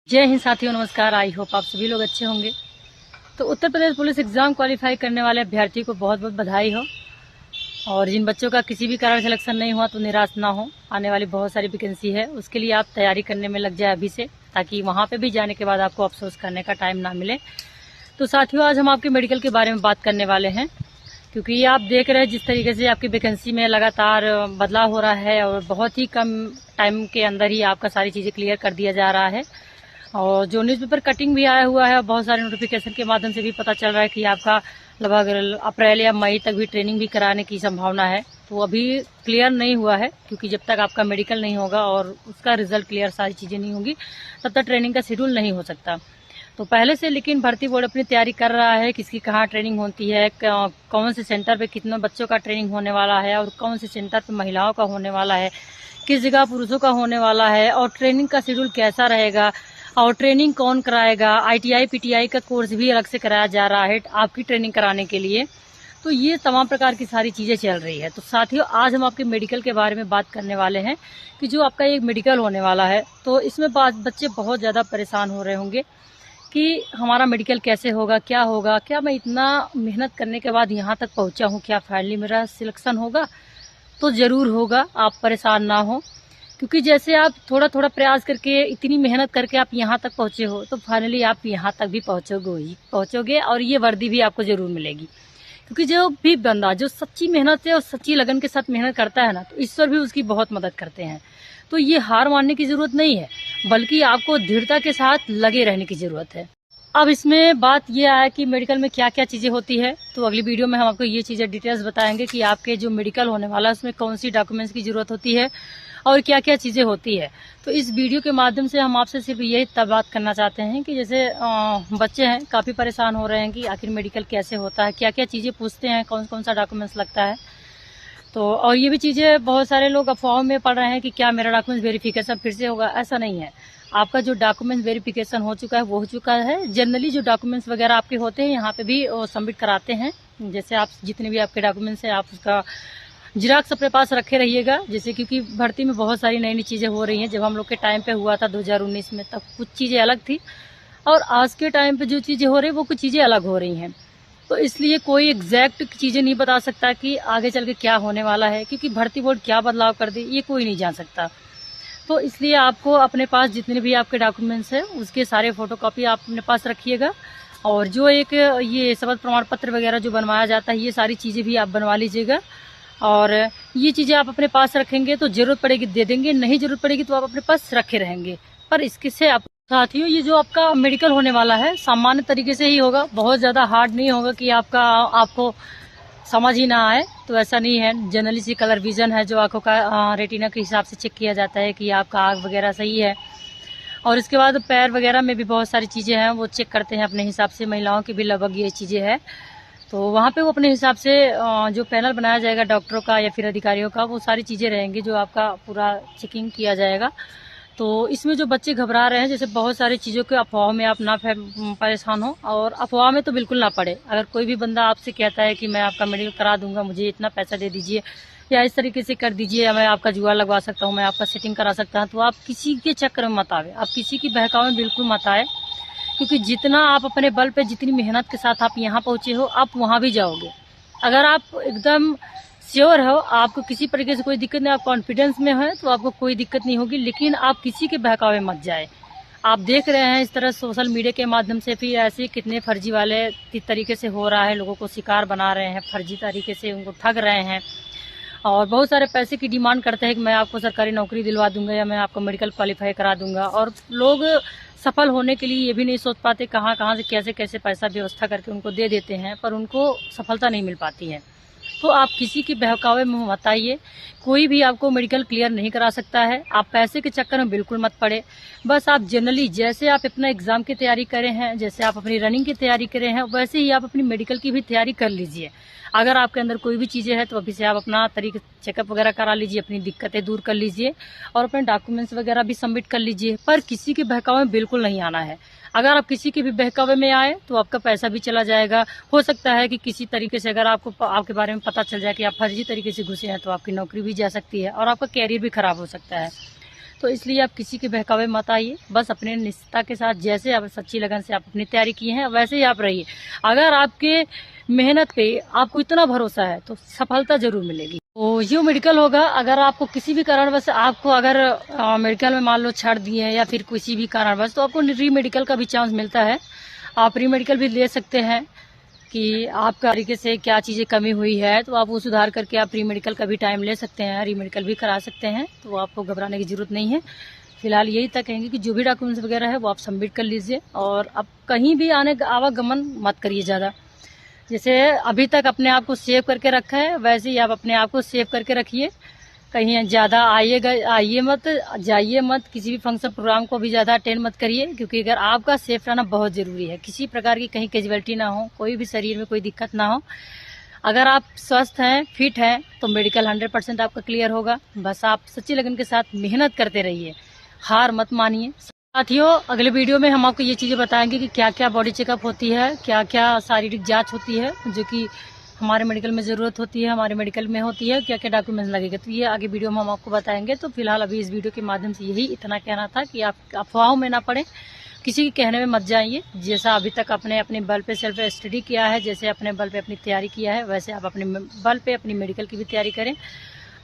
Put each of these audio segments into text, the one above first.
जय हिंद साथियों, नमस्कार। आई होप आप सभी लोग अच्छे होंगे। तो Uttar Pradesh police exam qualify करने वाले अभ्यर्थी को बहुत बहुत बधाई हो। और जिन बच्चों का किसी भी कारण सिलेक्शन नहीं हुआ तो निराश ना हो। आने वाली बहुत सारी वैकेंसी है, उसके लिए आप तैयारी करने में लग जाए अभी से, ताकि वहाँ पे भी जाने के बाद आपको अफसोस करने का टाइम ना मिले। तो साथियों, आज हम आपके मेडिकल के बारे में बात करने वाले हैं, क्योंकि ये आप देख रहे हैं जिस तरीके से आपकी वैकेंसी में लगातार बदलाव हो रहा है और बहुत ही कम टाइम के अंदर ही आपका सारी चीज़ें क्लियर कर दिया जा रहा है। और जो न्यूज़पेपर कटिंग भी आया हुआ है और बहुत सारे नोटिफिकेशन के माध्यम से भी पता चल रहा है कि आपका लगभग अप्रैल या मई तक भी ट्रेनिंग भी कराने की संभावना है। तो अभी क्लियर नहीं हुआ है, क्योंकि जब तक आपका मेडिकल नहीं होगा और उसका रिजल्ट क्लियर, सारी चीज़ें नहीं होंगी, तब तक ट्रेनिंग का शेड्यूल नहीं हो सकता। तो पहले से लेकिन भर्ती बोर्ड अपनी तैयारी कर रहा है, किसकी कहाँ ट्रेनिंग होती है, कौन से सेंटर पे कितने बच्चों का ट्रेनिंग होने वाला है और कौन से सेंटर पे महिलाओं का होने वाला है, किस जगह पुरुषों का होने वाला है और ट्रेनिंग का शेड्यूल कैसा रहेगा और ट्रेनिंग कौन कराएगा। ITI PTI का कोर्स भी अलग से कराया जा रहा है आपकी ट्रेनिंग कराने के लिए। तो ये तमाम प्रकार की सारी चीज़ें चल रही है। तो साथियों, आज हम आपके मेडिकल के बारे में बात करने वाले हैं कि जो आपका एक मेडिकल होने वाला है, तो इसमें बच्चे बहुत ज़्यादा परेशान हो रहे होंगे कि हमारा मेडिकल कैसे होगा, क्या मैं इतना मेहनत करने के बाद यहाँ तक पहुँचा हूँ, क्या फाइनली मेरा सिलेक्शन होगा। तो ज़रूर होगा, आप परेशान ना हो, क्योंकि जैसे आप थोड़ा थोड़ा प्रयास करके, इतनी मेहनत करके आप यहाँ तक पहुँचे हो, तो फाइनली आप यहाँ तक भी पहुँचोगे और ये वर्दी भी आपको ज़रूर मिलेगी। क्योंकि जो भी बंदा जो सच्ची मेहनत से और सच्ची लगन के साथ मेहनत करता है ना, तो ईश्वर भी उसकी बहुत मदद करते हैं। तो ये हार मानने की ज़रूरत नहीं है, बल्कि आपको दृढ़ता के साथ लगे रहने की ज़रूरत है। अब इसमें बात यह है कि मेडिकल में क्या क्या चीज़ें होती है, तो अगली वीडियो में हम आपको ये चीज़ें डिटेल्स बताएंगे कि आपके जो मेडिकल होने वाला है उसमें कौन सी डॉक्यूमेंट्स की ज़रूरत होती है और क्या क्या चीज़ें होती है। तो इस वीडियो के माध्यम से हम आपसे सिर्फ यही तब बात करना चाहते हैं कि जैसे बच्चे हैं, काफ़ी परेशान हो रहे हैं कि आखिर मेडिकल कैसे होता है, क्या क्या चीज़ें पूछते हैं, कौन कौन सा डॉक्यूमेंट्स लगता है। तो और ये भी चीज़ें बहुत सारे लोग अफवाहों में पड़ रहे हैं कि क्या मेरा डॉक्यूमेंट वेरिफिकेशन फिर से होगा। ऐसा नहीं है, आपका जो डॉक्यूमेंट वेरिफिकेशन हो चुका है वो हो चुका है। जनरली जो डॉक्यूमेंट्स वगैरह आपके होते हैं यहाँ पे भी सबमिट कराते हैं। जैसे आप जितने भी आपके डॉक्यूमेंट्स हैं, आप उसका जिराक्स अपने पास रखे रहिएगा। जैसे क्योंकि भर्ती में बहुत सारी नई नई चीज़ें हो रही हैं। जब हम लोग के टाइम पे हुआ था 2019 में, तब कुछ चीज़ें अलग थी और आज के टाइम पे जो चीज़ें हो रही हैं वो कुछ चीज़ें अलग हो रही हैं। तो इसलिए कोई एग्जैक्ट चीज़ें नहीं बता सकता कि आगे चल के क्या होने वाला है, क्योंकि भर्ती बोर्ड क्या बदलाव कर दे ये कोई नहीं जान सकता। तो इसलिए आपको अपने पास जितने भी आपके डॉक्यूमेंट्स हैं उसके सारे फोटोकॉपी आप अपने पास रखिएगा। और जो एक ये शपथ प्रमाण पत्र वगैरह जो बनवाया जाता है, ये सारी चीज़ें भी आप बनवा लीजिएगा। और ये चीज़ें आप अपने पास रखेंगे तो ज़रूरत पड़ेगी दे देंगे, नहीं ज़रूरत पड़ेगी तो आप अपने पास रखे रहेंगे। पर इसके से आप साथियों, ये जो आपका मेडिकल होने वाला है सामान्य तरीके से ही होगा, बहुत ज़्यादा हार्ड नहीं होगा कि आपको समझ ही ना आए। तो ऐसा नहीं है। जनरली सी कलर विजन है जो आंखों का रेटिना के हिसाब से चेक किया जाता है कि आपका आँख वगैरह सही है। और इसके बाद पैर वगैरह में भी बहुत सारी चीज़ें हैं, वो चेक करते हैं अपने हिसाब से। महिलाओं की भी लगभग ये चीज़ें हैं। तो वहाँ पे वो अपने हिसाब से जो पैनल बनाया जाएगा डॉक्टरों का या फिर अधिकारियों का, वो सारी चीज़ें रहेंगी जो आपका पूरा चेकिंग किया जाएगा। तो इसमें जो बच्चे घबरा रहे हैं, जैसे बहुत सारी चीज़ों के अफवाह में आप ना परेशान हो, और अफवाह में तो बिल्कुल ना पड़े। अगर कोई भी बंदा आपसे कहता है कि मैं आपका मेडिकल करा दूंगा, मुझे इतना पैसा दे दीजिए या इस तरीके से कर दीजिए, या मैं आपका जुआ लगवा सकता हूँ, मैं आपका सेटिंग करा सकता हूँ, तो आप किसी के चक्कर में मत आवे, आप किसी की बहकावे में बिल्कुल मत आए। क्योंकि जितना आप अपने बल पे, जितनी मेहनत के साथ आप यहाँ पहुँचे हो, आप वहाँ भी जाओगे। अगर आप एकदम श्योर हो, आपको किसी तरीके से कोई दिक्कत नहीं, आप कॉन्फिडेंस में है, तो आपको कोई दिक्कत नहीं होगी। लेकिन आप किसी के बहकावे मत जाए। आप देख रहे हैं इस तरह सोशल मीडिया के माध्यम से फिर ऐसे कितने फर्जी वाले तरीके से हो रहा है, लोगों को शिकार बना रहे हैं, फर्जी तरीके से उनको ठग रहे हैं और बहुत सारे पैसे की डिमांड करते हैं कि मैं आपको सरकारी नौकरी दिलवा दूंगा या मैं आपको मेडिकल क्वालिफाई करा दूंगा। और लोग सफल होने के लिए ये भी नहीं सोच पाते कहाँ कहाँ से कैसे कैसे पैसा व्यवस्था करके उनको दे देते हैं, पर उनको सफलता नहीं मिल पाती है। तो आप किसी के बहकावे में मत आइए। कोई भी आपको मेडिकल क्लियर नहीं करा सकता है। आप पैसे के चक्कर में बिल्कुल मत पड़े। बस आप जनरली जैसे आप अपना एग्जाम की तैयारी करे हैं, जैसे आप अपनी रनिंग की तैयारी करे हैं, वैसे ही आप अपनी मेडिकल की भी तैयारी कर लीजिए। अगर आपके अंदर कोई भी चीज़ें हैं तो अभी से आप अपना तरीके चेकअप वगैरह करा लीजिए, अपनी दिक्कतें दूर कर लीजिए और अपने डॉक्यूमेंट्स वगैरह भी सबमिट कर लीजिए। पर किसी के बहकावे में बिल्कुल नहीं आना है। अगर आप किसी के भी बहकावे में आए तो आपका पैसा भी चला जाएगा। हो सकता है कि किसी तरीके से अगर आपको आपके बारे में पता चल जाए कि आप फर्जी तरीके से घुसे हैं, तो आपकी नौकरी भी जा सकती है और आपका कैरियर भी खराब हो सकता है। तो इसलिए आप किसी के बहकावे मत आइए, बस अपने निष्ठा के साथ जैसे आप सच्ची लगन से आप अपनी तैयारी किए हैं वैसे ही आप रहिए। अगर आपके मेहनत पे आपको इतना भरोसा है तो सफलता जरूर मिलेगी। तो यूँ मेडिकल होगा, अगर आपको किसी भी कारणवश आपको अगर मेडिकल में मान लो छाड़ दिए हैं या फिर किसी भी कारणवश, तो आपको री मेडिकल का भी चांस मिलता है। आप री मेडिकल भी ले सकते हैं कि आपका तरीके से क्या चीज़ें कमी हुई है तो आप वो सुधार करके आप री मेडिकल का भी टाइम ले सकते हैं, री मेडिकल भी करा सकते हैं। तो आपको घबराने की ज़रूरत नहीं है। फिलहाल यही तक कहेंगे कि जो भी डॉक्यूमेंट्स वगैरह है वो आप सबमिट कर लीजिए, और अब कहीं भी आवागमन मत करिए ज़्यादा। जैसे अभी तक अपने आप को सेव करके रखा है वैसे ही आप अपने आप को सेव करके रखिए। कहीं ज़्यादा आइए मत, जाइए मत, किसी भी फंक्शन प्रोग्राम को भी ज़्यादा अटेंड मत करिए, क्योंकि अगर आपका सेफ रहना बहुत ज़रूरी है। किसी प्रकार की कहीं कैजुअलिटी ना हो, कोई भी शरीर में कोई दिक्कत ना हो। अगर आप स्वस्थ हैं, फिट हैं, तो मेडिकल 100% आपका क्लियर होगा। बस आप सच्ची लगन के साथ मेहनत करते रहिए, हार मत मानिए। साथियों, अगले वीडियो में हम आपको ये चीज़ें बताएंगे कि क्या क्या बॉडी चेकअप होती है, क्या क्या शारीरिक जाँच होती है जो कि हमारे मेडिकल में ज़रूरत होती है, हमारे मेडिकल में होती है, क्या क्या डॉक्यूमेंट्स लगेगा। तो ये आगे वीडियो में हम आपको बताएंगे। तो फिलहाल अभी इस वीडियो के माध्यम से यही इतना कहना था कि आप अफवाहों में ना पड़े, किसी के कहने में मत जाइए। जैसा अभी तक आपने अपने बल पे सेल्फ स्टडी किया है, जैसे अपने बल पे अपनी तैयारी किया है, वैसे आप अपने बल पे अपनी मेडिकल की भी तैयारी करें।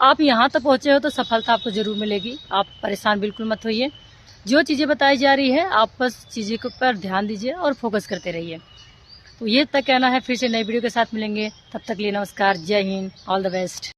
आप यहाँ तक पहुँचे हो तो सफलता आपको ज़रूर मिलेगी। आप परेशान बिल्कुल मत होइए। जो चीज़ें बताई जा रही है आप बस चीज़ों के ऊपर ध्यान दीजिए और फोकस करते रहिए। तो ये तक कहना है, फिर से नई वीडियो के साथ मिलेंगे। तब तक लिए नमस्कार, जय हिंद, ऑल द बेस्ट।